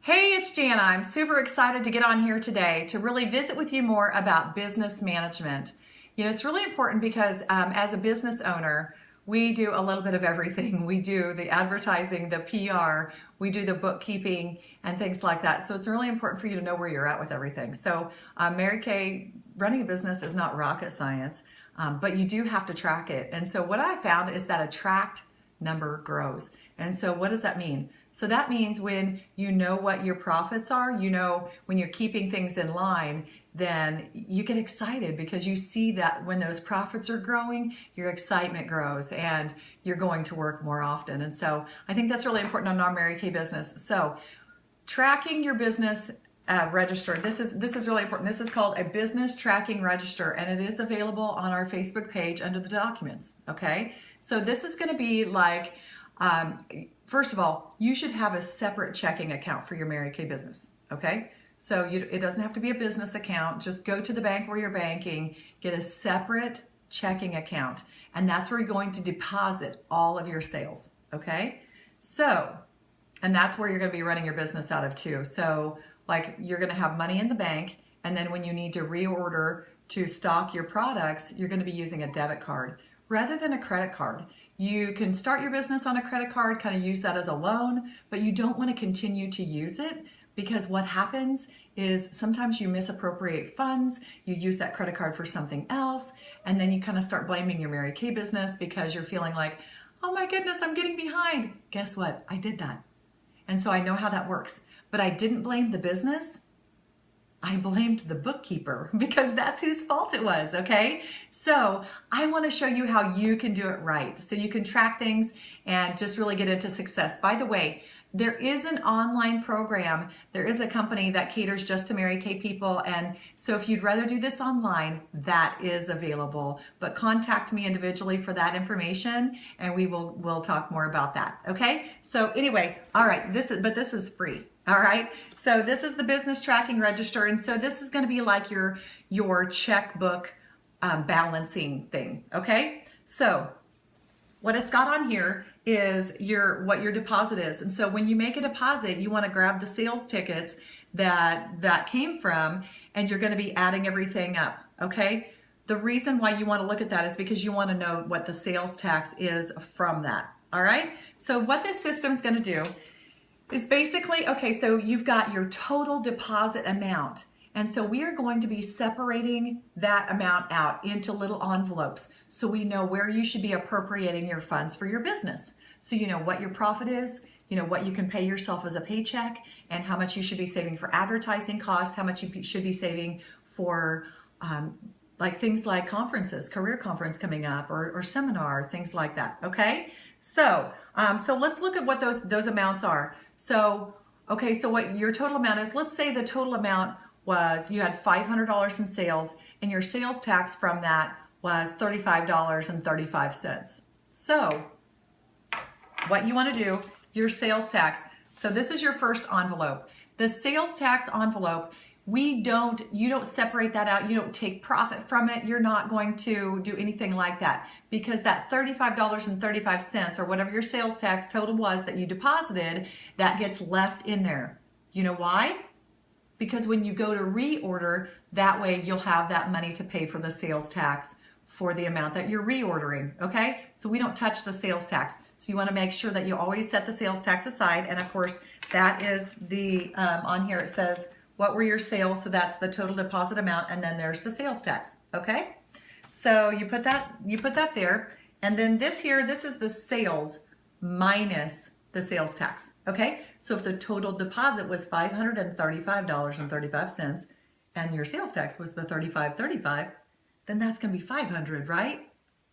Hey, it's Jana. I'm super excited to get on here today to really visit with you more about business management. It's really important because as a business owner, we do a little bit of everything. We do the advertising, the PR, we do the bookkeeping and things like that. So it's really important for you to know where you're at with everything. So Mary Kay, running a business is not rocket science, but you do have to track it. And so what I found is that a tracked number grows. And so what does that mean? So that means when you know what your profits are, when you're keeping things in line, then you get excited because you see that when those profits are growing, your excitement grows and you're going to work more often. And so I think that's really important on our Mary Kay business. So tracking your business register. This is really important. This is called a business tracking register, and it is available on our Facebook page under the documents. Okay, so this is going to be like, first of all, you should have a separate checking account for your Mary Kay business. Okay, so it doesn't have to be a business account. Just go to the bank where you're banking, get a separate checking account, and that's where you're going to deposit all of your sales. Okay, so, and that's where you're going to be running your business out of too. So like you're going to have money in the bank, and then when you need to reorder to stock your products, you're going to be using a debit card rather than a credit card. You can start your business on a credit card, kind of use that as a loan, but you don't want to continue to use it because what happens is sometimes you misappropriate funds, you use that credit card for something else, and then you kind of start blaming your Mary Kay business because you're feeling like, oh my goodness, I'm getting behind. Guess what? I did that. And so I know how that works. But I didn't blame the business. I blamed the bookkeeper because that's whose fault it was, okay? So I want to show you how you can do it right so you can track things and just really get into success. By the way, there is an online program. There is a company that caters just to Mary Kay people, and so if you'd rather do this online, that is available. But contact me individually for that information, and we'll talk more about that. Okay? So anyway, all right. This is free. All right. So this is the business tracking register, and so this is going to be like your checkbook balancing thing. Okay. So what it's got on here is what your deposit is. And so when you make a deposit, you want to grab the sales tickets that came from, and you're going to be adding everything up, okay? The reason why you want to look at that is because you want to know what the sales tax is from that, all right? So what this system is going to do is basically, okay, so you've got your total deposit amount. And so we are going to be separating that amount out into little envelopes so we know where you should be appropriating your funds for your business. So you know what your profit is, you know what you can pay yourself as a paycheck, and how much you should be saving for advertising costs, how much you should be saving for like things like conferences, career conference coming up, or seminar, things like that, okay? So let's look at what those amounts are. So, okay, so what your total amount is, let's say the total amount was you had $500 in sales, and your sales tax from that was $35.35. So what you want to do, your sales tax. So this is your first envelope. The sales tax envelope, you don't separate that out. You don't take profit from it. You're not going to do anything like that because that $35.35 or whatever your sales tax total was that you deposited, that gets left in there. You know why? Because when you go to reorder, that way you'll have that money to pay for the sales tax for the amount that you're reordering, okay? So we don't touch the sales tax. So you want to make sure that you always set the sales tax aside. And of course, that is on here it says, what were your sales? So that's the total deposit amount, and then there's the sales tax, okay? So you put that there. And then this is the sales minus the sales tax. Okay, so if the total deposit was $535.35 and your sales tax was the $35.35, then that's going to be $500, right?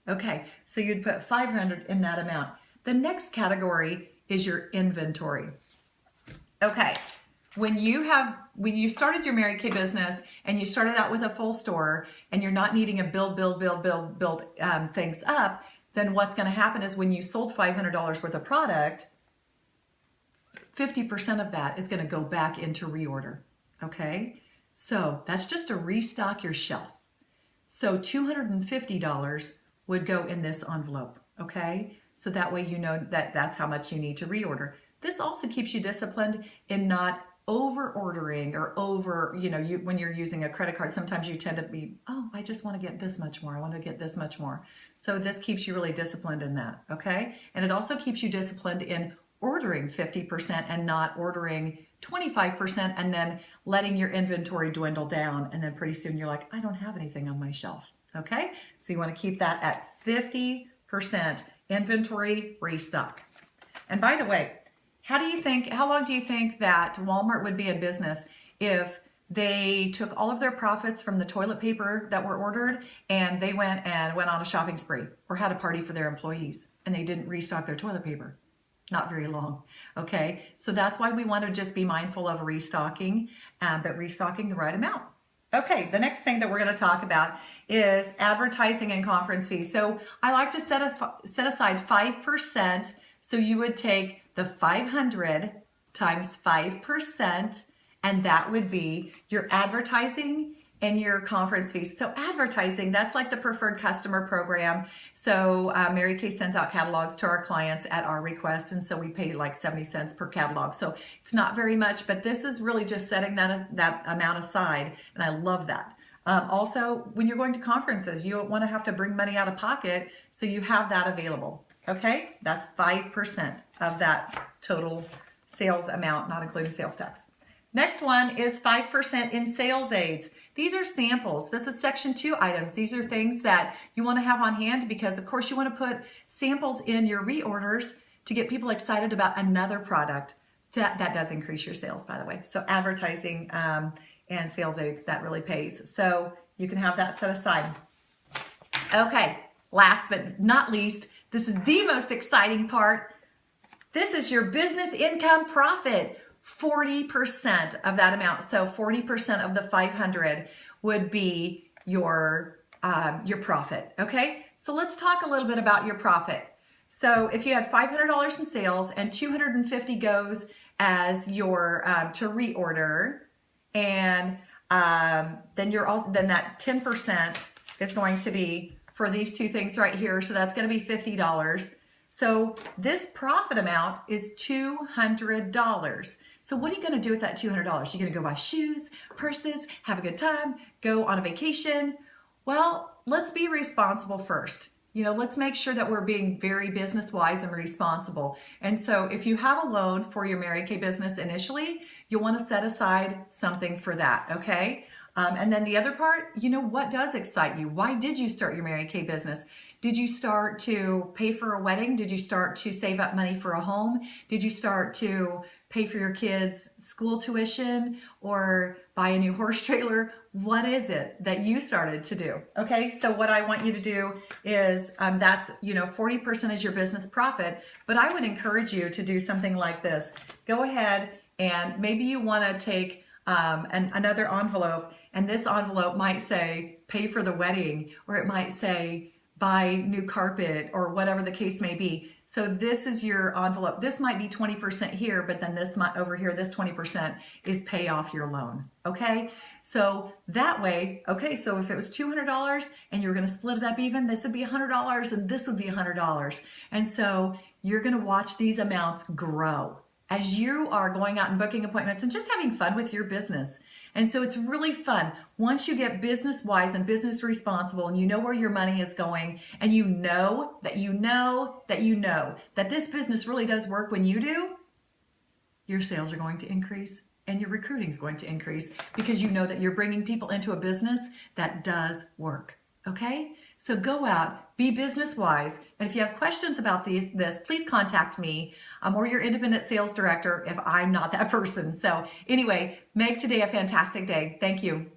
Okay, so you'd put $500 in that amount. The next category is your inventory. Okay, when you started your Mary Kay business and you started out with a full store and you're not needing a build things up, then what's going to happen is when you sold $500 worth of product, 50% of that is going to go back into reorder, okay? So that's just to restock your shelf. So $250 would go in this envelope, okay? So that way you know that that's how much you need to reorder. This also keeps you disciplined in not over ordering or over, when you're using a credit card, sometimes you tend to be, oh, I just want to get this much more. I want to get this much more. So this keeps you really disciplined in that, okay? And it also keeps you disciplined in ordering 50% and not ordering 25% and then letting your inventory dwindle down. And then pretty soon you're like, I don't have anything on my shelf, okay? So you want to keep that at 50% inventory restock. And by the way, how long do you think that Walmart would be in business if they took all of their profits from the toilet paper that were ordered and they went on a shopping spree or had a party for their employees and they didn't restock their toilet paper? Not very long, okay? So that's why we want to just be mindful of restocking, but restocking the right amount. Okay, the next thing that we're going to talk about is advertising and conference fees. So I like to set aside 5%. So you would take the 500 times 5%, and that would be your advertising and your conference fees. So advertising, that's like the preferred customer program. So Mary Kay sends out catalogs to our clients at our request, and so we pay like 70 cents per catalog. So it's not very much, but this is really just setting that amount aside, and I love that. Also, when you're going to conferences, you don't want to have to bring money out of pocket, so you have that available. Okay, that's 5% of that total sales amount, not including sales tax. Next one is 5% in sales aids. These are samples. This is section 2 items. These are things that you want to have on hand because, of course, you want to put samples in your reorders to get people excited about another product. That does increase your sales, by the way. So advertising and sales aids, that really pays. So you can have that set aside. Okay, last but not least, this is the most exciting part. This is your business income profit, 40% of that amount. So 40% of the 500 would be your profit. Okay, so let's talk a little bit about your profit. So if you had $500 in sales and $250 goes as your to reorder, and then that 10% is going to be for these two things right here. So that's going to be $50. So this profit amount is $200. So what are you going to do with that $200? You're going to go buy shoes, purses, have a good time, go on a vacation. Well, let's be responsible first. Let's make sure that we're being very business wise and responsible. And so if you have a loan for your Mary Kay business initially, you'll want to set aside something for that, okay? And then the other part, what does excite you? Why did you start your Mary Kay business? Did you start to pay for a wedding? Did you start to save up money for a home? Did you start to pay for your kids' school tuition or buy a new horse trailer? What is it that you started to do? Okay, so what I want you to do is that's 40% is your business profit, but I would encourage you to do something like this. Go ahead and maybe you want to take another envelope, and this envelope might say pay for the wedding, or it might say buy new carpet, or whatever the case may be. So this is your envelope. This might be 20% here, but then this might over here, this 20% is pay off your loan. Okay, so that way, okay, so if it was $200 and you were going to split it up even, this would be $100 and this would be $100. And so you're going to watch these amounts grow as you are going out and booking appointments and just having fun with your business. And so it's really fun. Once you get business wise and business responsible and you know where your money is going, and you know that this business really does work when you do, your sales are going to increase and your recruiting is going to increase because you know that you're bringing people into a business that does work. Okay? So go out, be business wise, and if you have questions about this, please contact me or your independent sales director if I'm not that person. So anyway, make today a fantastic day. Thank you.